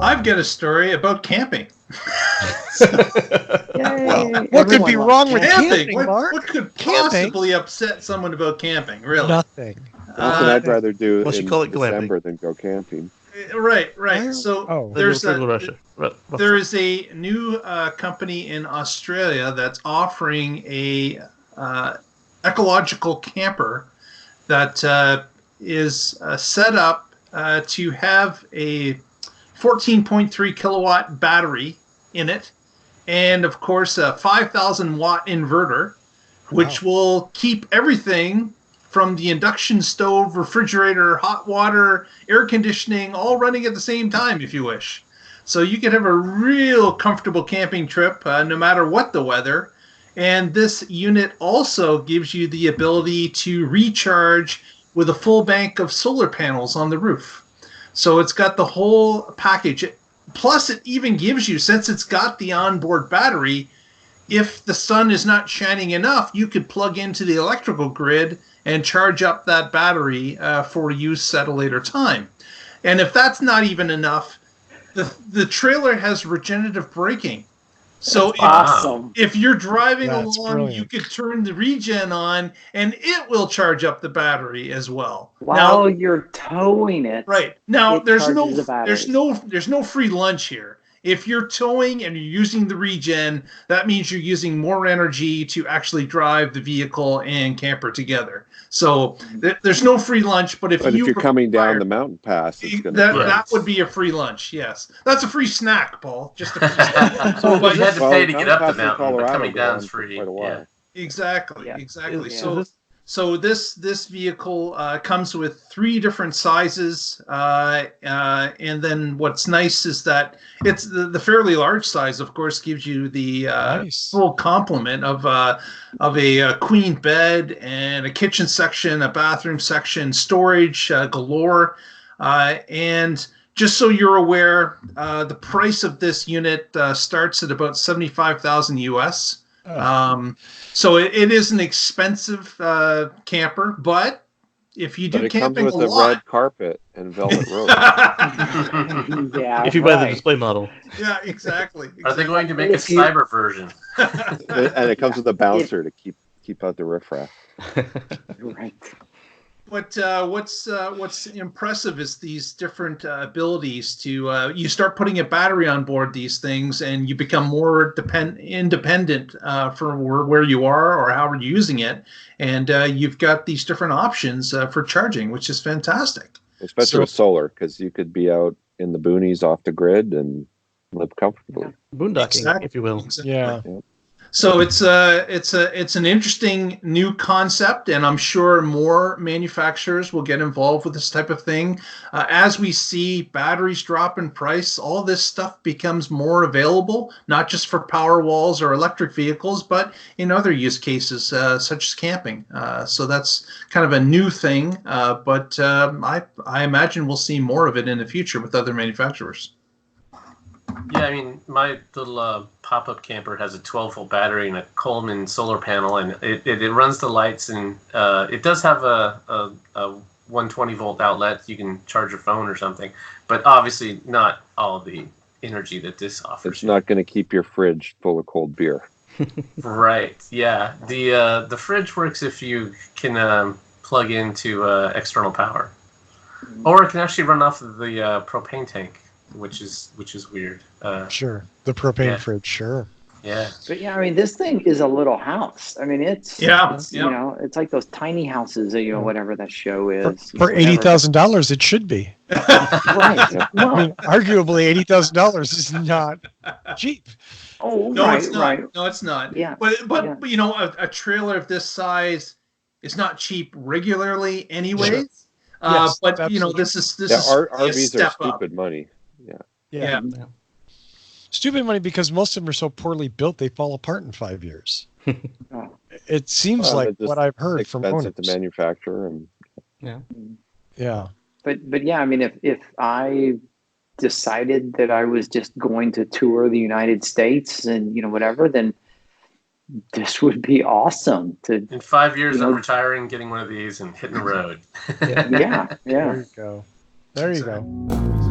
I've got a story about camping. Yay. What could be wrong with camping, Mark? What could possibly upset someone about camping, really? Nothing. Nothing I'd rather do Unless in you call it December than go camping. Right. So there's there is a new company in Australia that's offering a ecological camper that is set up to have a 14.3 kilowatt battery in it, and of course a 5,000 watt inverter, which will keep everything from the induction stove, refrigerator, hot water, air conditioning, all running at the same time if you wish. So you can have a real comfortable camping trip no matter what the weather. And this unit also gives you the ability to recharge with a full bank of solar panels on the roof. So it's got the whole package. Plus, it even gives you, since it's got the onboard battery, if the sun is not shining enough, you could plug into the electrical grid and charge up that battery for use at a later time. And if that's not even enough, the trailer has regenerative braking. So if you're driving along, you could turn the regen on, and it will charge up the battery as well. While you're towing it, right now, there's no free lunch here. If you're towing and you're using the regen, that means you're using more energy to actually drive the vehicle and camper together. So there's no free lunch, but if you're coming down the mountain pass, that would be a free lunch. Yes, that's a free snack, Paul. Just a free snack. But you had to pay to get up the mountain, but coming down is free. Yeah. Exactly. Yeah. So this vehicle comes with 3 different sizes, and then what's nice is that it's the fairly large size. Of course, gives you the full complement of a queen bed and a kitchen section, a bathroom section, storage galore, and just so you're aware, the price of this unit starts at about $75,000 US. So it is an expensive camper, but if you do camping it comes with a red carpet and velvet rope. If you buy the display model. Yeah, exactly. Are they going to make a cyber version? And it comes with a bouncer to keep out the riffraff. Right. But what's impressive is these different abilities to you start putting a battery on board these things, and you become more independent from where you are or how you're using it, and you've got these different options for charging, which is fantastic. Especially with solar, because you could be out in the boonies off the grid and live comfortably. Boondocking, if you will. Exactly. Yeah. So it's an interesting new concept, and I'm sure more manufacturers will get involved with this type of thing. As we see batteries drop in price, all this stuff becomes more available, not just for power walls or electric vehicles, but in other use cases such as camping. So that's kind of a new thing, but I imagine we'll see more of it in the future with other manufacturers. Yeah, I mean, my little pop-up camper has a 12-volt battery and a Coleman solar panel, and it runs the lights, and it does have a 120-volt outlet. You can charge your phone or something, but obviously not all the energy that this offers. It's not going to keep your fridge full of cold beer. Right, yeah. The fridge works if you can plug into external power. Or it can actually run off of the propane tank. Which is weird. Sure, the propane fridge. Sure. Yeah. But yeah, I mean, this thing is a little house. I mean, it's you know, it's like those tiny houses. You know, whatever that show is. For $80,000, it should be. Right. Well, I mean, arguably, $80,000 is not cheap. Oh, no, right, it's not. right. No, it's not. Yeah. But you know, a trailer of this size is not cheap regularly, anyways. Sure. Yes, but absolutely. you know, this is RVs are stupid up. money. Yeah. Stupid money because most of them are so poorly built they fall apart in 5 years. It seems like what I've heard from owners. Expensive to manufacture and yeah. But yeah, I mean, if I decided that I was just going to tour the United States and whatever, then this would be awesome. In 5 years, I'm retiring, getting one of these, and hitting the road. Yeah. There you go.